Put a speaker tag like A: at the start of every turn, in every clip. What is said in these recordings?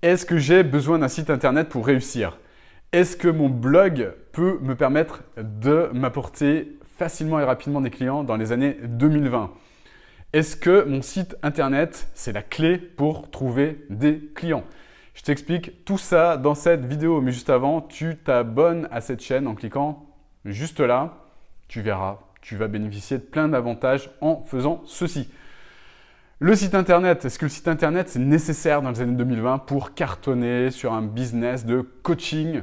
A: Est-ce que j'ai besoin d'un site internet pour réussir? Est-ce que mon blog peut me permettre de m'apporter facilement et rapidement des clients dans les années 2020? Est-ce que mon site internet, c'est la clé pour trouver des clients? Je t'explique tout ça dans cette vidéo, mais juste avant, tu t'abonnes à cette chaîne en cliquant juste là. Tu verras, tu vas bénéficier de plein d'avantages en faisant ceci. Le site internet, est-ce que le site internet c'est nécessaire dans les années 2020 pour cartonner sur un business de coaching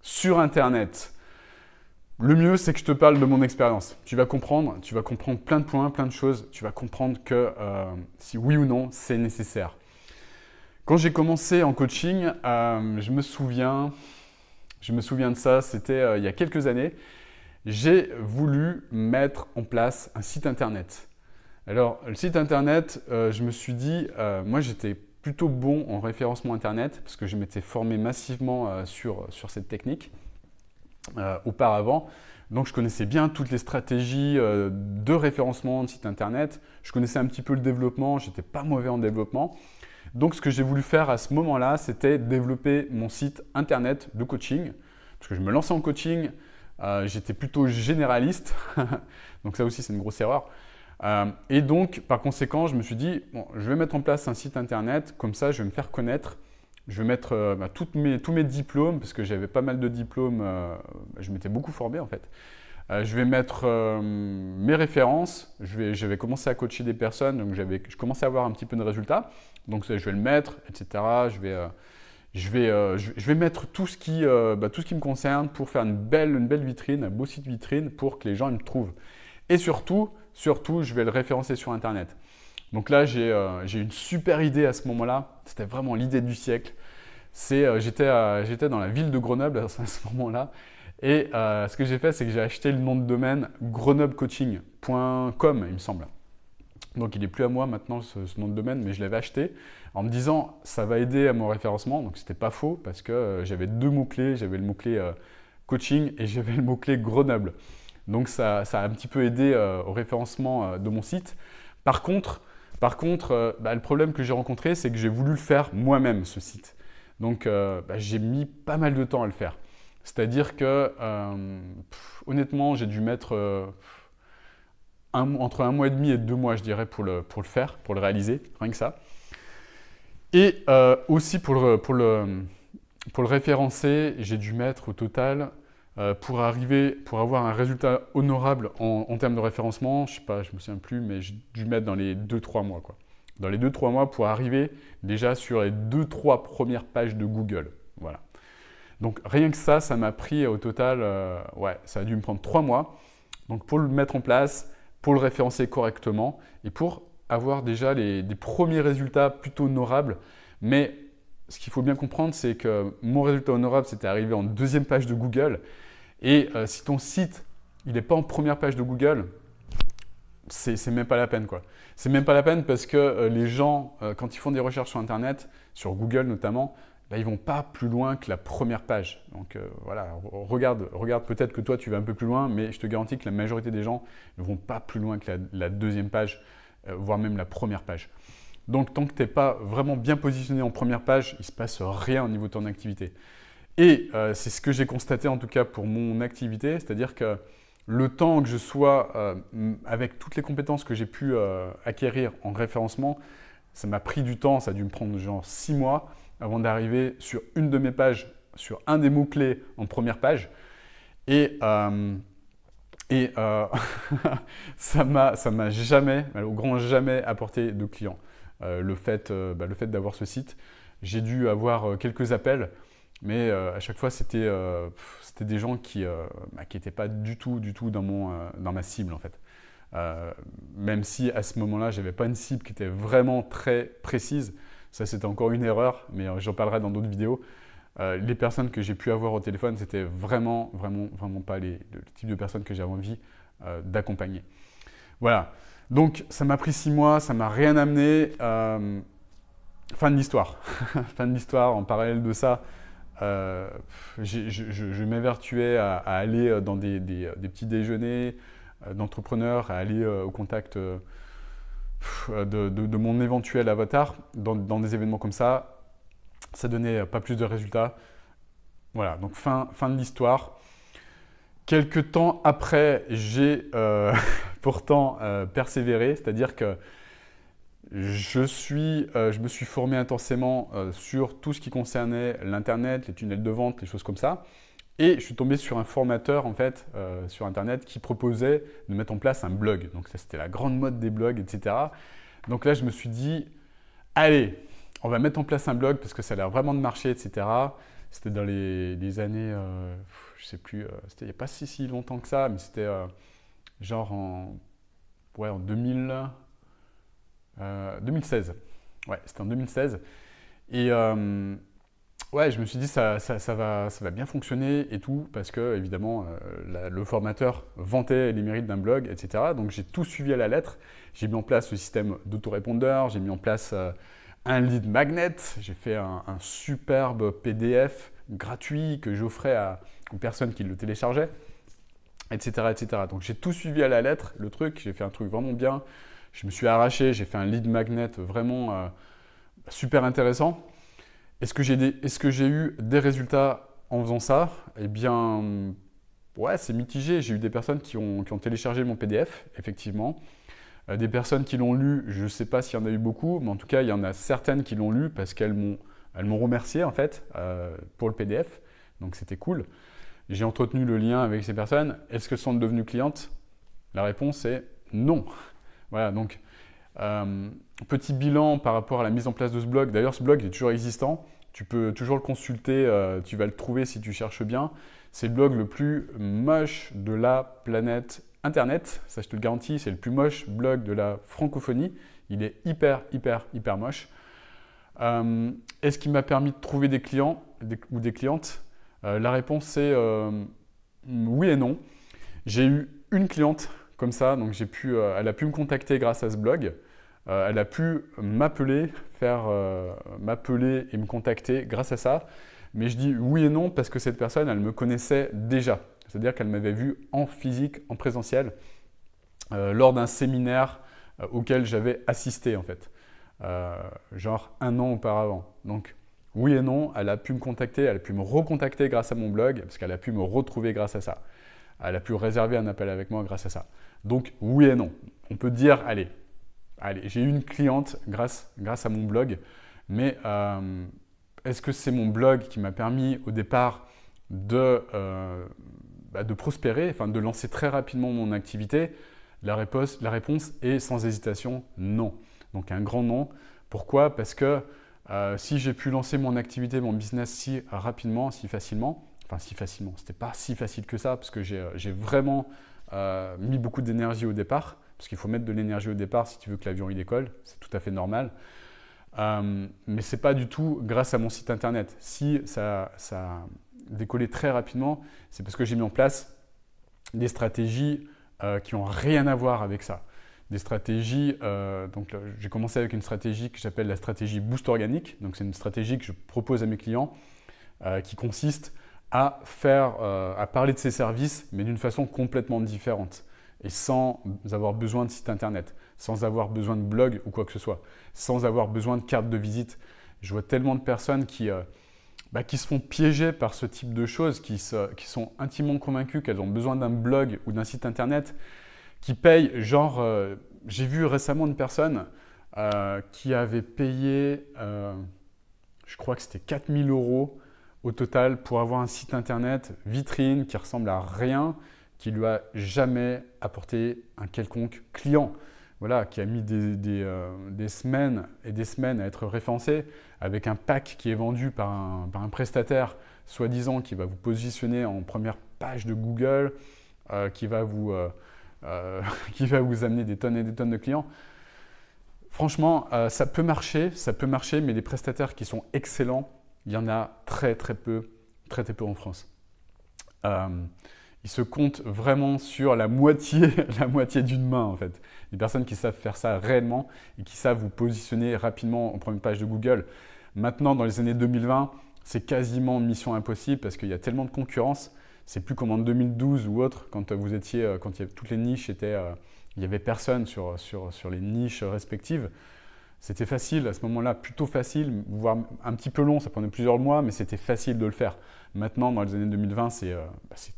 A: sur internet? Le mieux, c'est que je te parle de mon expérience. Tu vas comprendre plein de points, plein de choses. Tu vas comprendre que si oui ou non, c'est nécessaire. Quand j'ai commencé en coaching, je me souviens de ça, c'était il y a quelques années. J'ai voulu mettre en place un site internet. Alors, le site internet, je me suis dit, moi j'étais plutôt bon en référencement internet parce que je m'étais formé massivement sur cette technique auparavant. Donc, je connaissais bien toutes les stratégies de référencement de site internet. Je connaissais un petit peu le développement, j'étais pas mauvais en développement. Donc, ce que j'ai voulu faire à ce moment-là, c'était développer mon site internet de coaching parce que je me lançais en coaching, j'étais plutôt généraliste. Donc, ça aussi, c'est une grosse erreur. Et donc, par conséquent, je me suis dit, bon, je vais mettre en place un site internet, comme ça, je vais me faire connaître. Je vais mettre tous mes diplômes, parce que j'avais pas mal de diplômes, je m'étais beaucoup formé en fait. Je vais mettre mes références, je vais commencer à coacher des personnes, donc je commençais à avoir un petit peu de résultats. Donc, je vais le mettre, etc. Je vais mettre tout ce qui me concerne pour faire une belle vitrine, un beau site vitrine pour que les gens me trouvent. Et surtout, je vais le référencer sur Internet. Donc là, j'ai une super idée à ce moment-là. C'était vraiment l'idée du siècle. J'étais dans la ville de Grenoble à ce moment-là. Et ce que j'ai fait, c'est que j'ai acheté le nom de domaine grenoblecoaching.com, il me semble. Donc, il n'est plus à moi maintenant, ce nom de domaine, mais je l'avais acheté en me disant ça va aider à mon référencement. Donc, ce n'était pas faux parce que j'avais deux mots-clés. J'avais le mot-clé coaching et j'avais le mot-clé Grenoble. Donc, ça a un petit peu aidé au référencement de mon site. Par contre, le problème que j'ai rencontré, c'est que j'ai voulu le faire moi-même, ce site. Donc, j'ai mis pas mal de temps à le faire. C'est-à-dire que, honnêtement, j'ai dû mettre entre 1 mois et demi et 2 mois, je dirais, pour le faire, pour le réaliser, rien que ça. Et aussi pour le référencer, j'ai dû mettre au total, pour avoir un résultat honorable en termes de référencement, je sais pas, je me souviens plus, mais j'ai dû mettre dans les 2-3 mois, quoi. Dans les 2-3 mois pour arriver déjà sur les 2-3 premières pages de Google. Voilà. Donc rien que ça m'a pris au total, ça a dû me prendre 3 mois. Donc pour le mettre en place, pour le référencer correctement et pour avoir déjà des premiers résultats plutôt honorables. Mais ce qu'il faut bien comprendre, c'est que mon résultat honorable, c'était arrivé en 2e page de Google. Et si ton site, il n'est pas en première page de Google, c'est même pas la peine, quoi. C'est même pas la peine parce que les gens, quand ils font des recherches sur Internet, sur Google notamment, ils vont pas plus loin que la première page. Donc voilà, regarde peut-être que toi tu vas un peu plus loin, mais je te garantis que la majorité des gens ne vont pas plus loin que la 2e page, voire même la première page. Donc tant que tu n'es pas vraiment bien positionné en première page, il ne se passe rien au niveau de ton activité. Et c'est ce que j'ai constaté en tout cas pour mon activité, c'est-à-dire que le temps que je sois avec toutes les compétences que j'ai pu acquérir en référencement, ça m'a pris du temps, ça a dû me prendre genre 6 mois avant d'arriver sur une de mes pages, sur un des mots-clés en première page. Et ça m'a jamais, au grand jamais apporté de clients. Le fait d'avoir ce site, j'ai dû avoir quelques appels, mais à chaque fois c'était des gens qui n'étaient pas du tout dans ma cible en fait. Même si à ce moment-là, je n'avais pas une cible qui était vraiment très précise. Ça, c'était encore une erreur, mais j'en parlerai dans d'autres vidéos. Les personnes que j'ai pu avoir au téléphone, c'était vraiment pas le type de personnes que j'avais envie d'accompagner. Voilà. Donc, ça m'a pris 6 mois, ça m'a rien amené. Fin de l'histoire. Fin de l'histoire. En parallèle de ça, je m'évertuais à aller dans des petits déjeuners d'entrepreneurs, à aller au contact de mon éventuel avatar dans des événements comme ça. Ça donnait pas plus de résultats. Voilà, donc fin de l'histoire. Quelques temps après, j'ai pourtant persévéré, c'est-à-dire que je me suis formé intensément sur tout ce qui concernait l'Internet, les tunnels de vente, les choses comme ça. Et je suis tombé sur un formateur en fait sur Internet qui proposait de mettre en place un blog. Donc ça, c'était la grande mode des blogs, etc. Donc là, je me suis dit, allez, on va mettre en place un blog parce que ça a l'air vraiment de marcher, etc. C'était dans les années, je ne sais plus, c'était il n'y a pas si longtemps que ça, mais c'était genre en 2016. Ouais, c'était en 2016. Et ouais, je me suis dit, ça va bien fonctionner et tout, parce que, évidemment, le formateur vantait les mérites d'un blog, etc. Donc, j'ai tout suivi à la lettre. J'ai mis en place le système d'autorépondeur, j'ai mis en place un lead magnet, j'ai fait un superbe PDF gratuit que j'offrais aux personnes qui le téléchargeaient, etc., etc. Donc, j'ai tout suivi à la lettre, le truc, j'ai fait un truc vraiment bien. Je me suis arraché, j'ai fait un lead magnet vraiment super intéressant. Est-ce que j'ai eu des résultats en faisant ça? Eh bien, ouais, c'est mitigé. J'ai eu des personnes qui ont téléchargé mon PDF, effectivement. Des personnes qui l'ont lu, je ne sais pas s'il y en a eu beaucoup, mais en tout cas, il y en a certaines qui l'ont lu parce qu'elles m'ont remercié, en fait, pour le PDF. Donc, c'était cool. J'ai entretenu le lien avec ces personnes. Est-ce qu'elles sont devenues clientes? La réponse est non. Voilà, donc petit bilan par rapport à la mise en place de ce blog. D'ailleurs, ce blog est toujours existant. Tu peux toujours le consulter, tu vas le trouver si tu cherches bien. C'est le blog le plus moche de la planète Internet. Ça, je te le garantis, c'est le plus moche blog de la francophonie. Il est hyper moche. Est-ce qu'il m'a permis de trouver des clients ou des clientes? La réponse c'est oui et non. J'ai eu une cliente comme ça, donc elle a pu me contacter grâce à ce blog. Elle a pu m'appeler et me contacter grâce à ça. Mais je dis oui et non parce que cette personne, elle me connaissait déjà. C'est-à-dire qu'elle m'avait vu en physique, en présentiel, lors d'un séminaire auquel j'avais assisté en fait. Genre 1 an auparavant. Donc oui et non, elle a pu me contacter, elle a pu me recontacter grâce à mon blog parce qu'elle a pu me retrouver grâce à ça. Elle a pu réserver un appel avec moi grâce à ça. Donc oui et non. On peut dire, allez, j'ai eu une cliente grâce à mon blog, mais est-ce que c'est mon blog qui m'a permis au départ de prospérer, enfin de lancer très rapidement mon activité? La réponse est sans hésitation non. Donc un grand non. Pourquoi? Parce que si j'ai pu lancer mon activité, mon business si rapidement, si facilement, c'était pas si facile que ça parce que j'ai vraiment mis beaucoup d'énergie au départ, parce qu'il faut mettre de l'énergie au départ si tu veux que l'avion il décolle, c'est tout à fait normal. Mais c'est pas du tout grâce à mon site internet. Si ça a décollé très rapidement, c'est parce que j'ai mis en place des stratégies qui n'ont rien à voir avec ça. Des stratégies, donc j'ai commencé avec une stratégie que j'appelle la stratégie Boost Organique. Donc c'est une stratégie que je propose à mes clients qui consiste à parler de ses services, mais d'une façon complètement différente et sans avoir besoin de site internet, sans avoir besoin de blog ou quoi que ce soit, sans avoir besoin de carte de visite. Je vois tellement de personnes qui se font piéger par ce type de choses, qui sont intimement convaincues qu'elles ont besoin d'un blog ou d'un site internet, qui payent genre… j'ai vu récemment une personne qui avait payé, je crois que c'était 4 000 € au total pour avoir un site internet vitrine qui ressemble à rien, qui lui a jamais apporté un quelconque client. Voilà, qui a mis des semaines et des semaines à être référencé avec un pack qui est vendu par un prestataire soi-disant qui va vous positionner en première page de Google, qui va vous amener des tonnes et des tonnes de clients. Franchement, ça peut marcher, mais les prestataires qui sont excellents, il y en a très peu en France. Ils se comptent vraiment sur la moitié d'une main en fait. Les personnes qui savent faire ça réellement et qui savent vous positionner rapidement en première page de Google. Maintenant, dans les années 2020, c'est quasiment mission impossible parce qu'il y a tellement de concurrence. C'est plus comme en 2012 ou autre, quand toutes les niches étaient… il n'y avait personne sur les niches respectives. C'était facile à ce moment-là, plutôt facile, voire un petit peu long, ça prenait plusieurs mois, mais c'était facile de le faire. Maintenant, dans les années 2020, c'est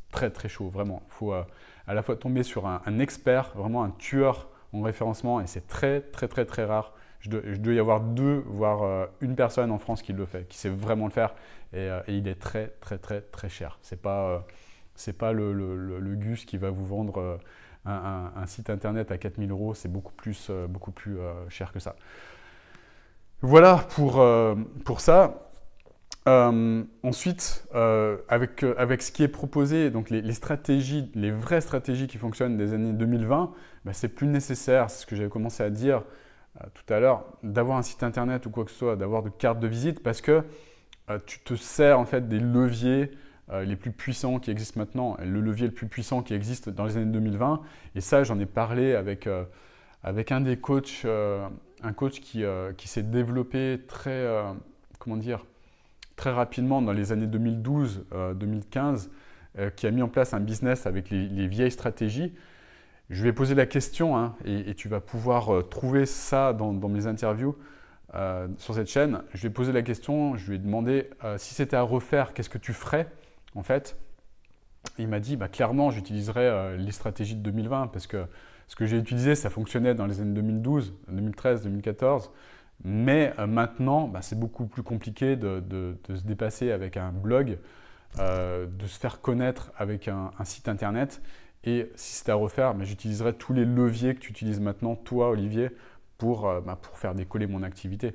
A: très très chaud, vraiment. Il faut à la fois tomber sur un expert, vraiment un tueur en référencement, et c'est très très très très rare. Je dois y avoir 2, voire une personne en France qui le fait, qui sait vraiment le faire, et il est très très très très cher. C'est pas le Gus qui va vous vendre un site internet à 4 000 €, c'est beaucoup plus cher que ça. Voilà pour ça. Ensuite, avec ce qui est proposé, donc les stratégies, les vraies stratégies qui fonctionnent des années 2020, c'est plus nécessaire, c'est ce que j'avais commencé à dire tout à l'heure, d'avoir un site internet ou quoi que ce soit, d'avoir de carte de visite, parce que tu te sers en fait des leviers les plus puissants qui existent maintenant, le levier le plus puissant qui existe dans les années 2020. Et ça, j'en ai parlé avec un des coachs, un coach qui s'est développé comment dire, très rapidement dans les années 2012-2015, qui a mis en place un business avec les vieilles stratégies. Je lui ai posé la question, hein, et tu vas pouvoir trouver ça dans mes interviews sur cette chaîne. Je lui ai posé la question, je lui ai demandé si c'était à refaire, qu'est-ce que tu ferais en fait. Il m'a dit clairement, j'utiliserais les stratégies de 2020 parce que ce que j'ai utilisé, ça fonctionnait dans les années 2012, 2013, 2014. Mais maintenant, c'est beaucoup plus compliqué de se dépasser avec un blog, de se faire connaître avec un site internet. Et si c'était à refaire, j'utiliserais tous les leviers que tu utilises maintenant, toi, Olivier, pour faire décoller mon activité.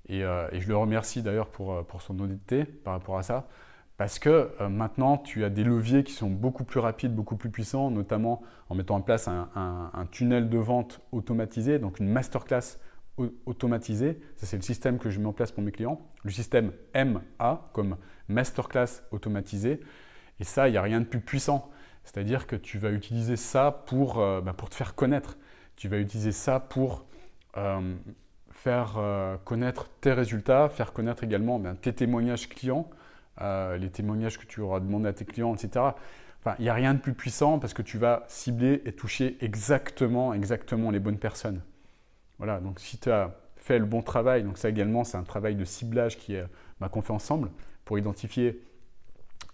A: Et je le remercie d'ailleurs pour son honnêteté par rapport à ça. Parce que maintenant, tu as des leviers qui sont beaucoup plus rapides, beaucoup plus puissants, notamment en mettant en place un tunnel de vente automatisé, donc une masterclass automatisée. Ça, c'est le système que je mets en place pour mes clients. Le système MA, comme masterclass automatisé. Et ça, il n'y a rien de plus puissant. C'est-à-dire que tu vas utiliser ça pour te faire connaître. Tu vas utiliser ça pour faire connaître tes résultats, faire connaître également tes témoignages clients, les témoignages que tu auras demandé à tes clients, etc. Enfin, il n'y a rien de plus puissant parce que tu vas cibler et toucher exactement les bonnes personnes. Voilà, donc si tu as fait le bon travail, donc ça également, c'est un travail de ciblage qu'on fait ensemble pour identifier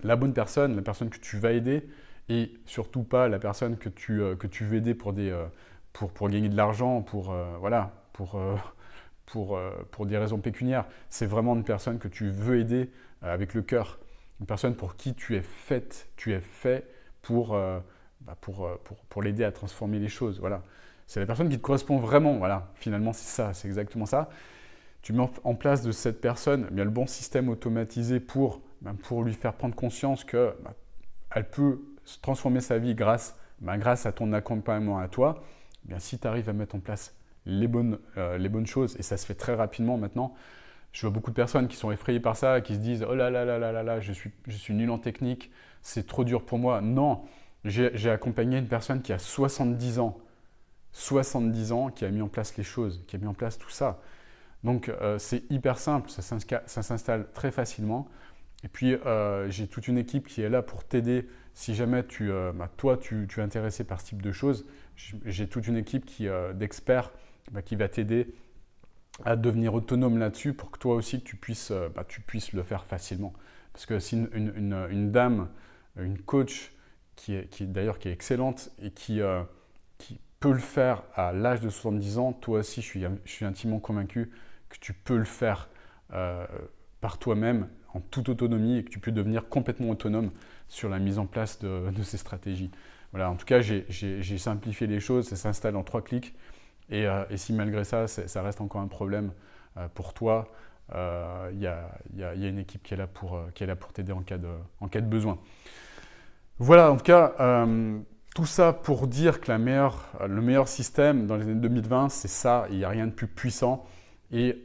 A: la bonne personne, la personne que tu vas aider et surtout pas la personne que tu veux aider pour gagner de l'argent, pour des raisons pécuniaires. C'est vraiment une personne que tu veux aider avec le cœur, une personne pour qui tu es fait pour l'aider à transformer les choses. Voilà. C'est la personne qui te correspond vraiment. Voilà. Finalement, c'est ça, c'est exactement ça. Tu mets en place de cette personne le bon système automatisé pour lui faire prendre conscience qu'elle peut transformer sa vie grâce à ton accompagnement à toi. Si tu arrives à mettre en place les bonnes choses, et ça se fait très rapidement maintenant. Je vois beaucoup de personnes qui sont effrayées par ça, qui se disent « Oh là là là là là là, je suis nul en technique, c'est trop dur pour moi. » Non, j'ai accompagné une personne qui a 70 ans, qui a mis en place les choses, qui a mis en place tout ça. Donc, c'est hyper simple, ça s'installe très facilement. Et puis, j'ai toute une équipe qui est là pour t'aider si jamais toi, tu es intéressé par ce type de choses. J'ai toute une équipe d'experts qui va t'aider à devenir autonome là-dessus pour que toi aussi tu puisses le faire facilement. Parce que si une dame, une coach qui est excellente et qui peut le faire à l'âge de 70 ans, toi aussi je suis intimement convaincu que tu peux le faire par toi-même en toute autonomie et que tu peux devenir complètement autonome sur la mise en place de ces stratégies. Voilà, en tout cas, j'ai simplifié les choses, ça s'installe en 3 clics. Et si malgré ça, ça reste encore un problème pour toi, il y a une équipe qui est là pour t'aider en cas de besoin. Voilà, en tout cas, tout ça pour dire que le meilleur système dans les années 2020, c'est ça, il n'y a rien de plus puissant. Et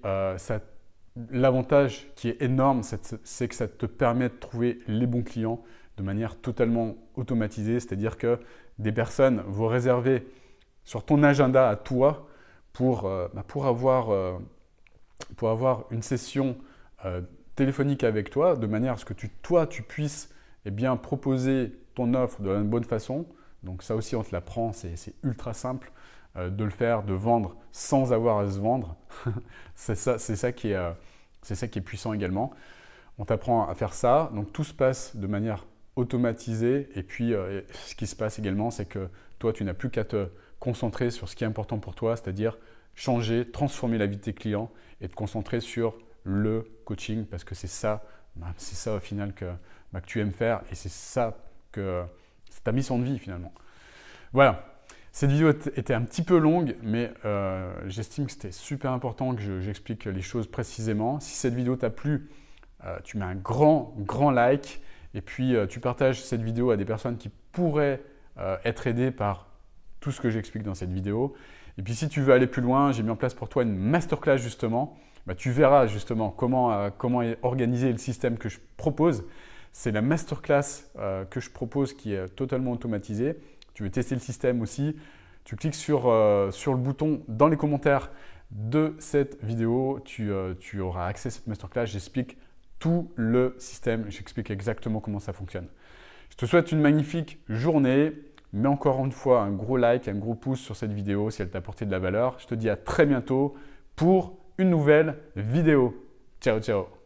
A: l'avantage qui est énorme, c'est que ça te permet de trouver les bons clients de manière totalement automatisée, c'est-à-dire que des personnes vont réserver sur ton agenda à toi pour avoir une session téléphonique avec toi, de manière à ce que tu puisses proposer ton offre de la bonne façon. Donc ça aussi, on te l'apprend, c'est ultra simple. de le faire, de vendre sans avoir à se vendre. C'est ça qui est puissant également. On t'apprend à faire ça. Donc tout se passe de manière automatisée. Et puis ce qui se passe également, c'est que toi, tu n'as plus qu'à te concentrer sur ce qui est important pour toi, c'est-à-dire changer, transformer la vie de tes clients et te concentrer sur le coaching parce que c'est ça au final que tu aimes faire et c'est ça que c'est ta mission de vie finalement. Voilà. Cette vidéo était un petit peu longue, mais j'estime que c'était super important que j'explique les choses précisément. Si cette vidéo t'a plu, tu mets un grand like et puis tu partages cette vidéo à des personnes qui pourraient être aidées par tout ce que j'explique dans cette vidéo. Et puis si tu veux aller plus loin, j'ai mis en place pour toi une masterclass justement. Tu verras justement comment est organisé le système que je propose. C'est la masterclass que je propose qui est totalement automatisée. Tu veux tester le système aussi, tu cliques sur le bouton dans les commentaires de cette vidéo, tu auras accès à cette masterclass. J'explique tout le système, j'explique exactement comment ça fonctionne. Je te souhaite une magnifique journée. Mets encore une fois un gros like, un gros pouce sur cette vidéo si elle t'a apporté de la valeur. Je te dis à très bientôt pour une nouvelle vidéo. Ciao, ciao!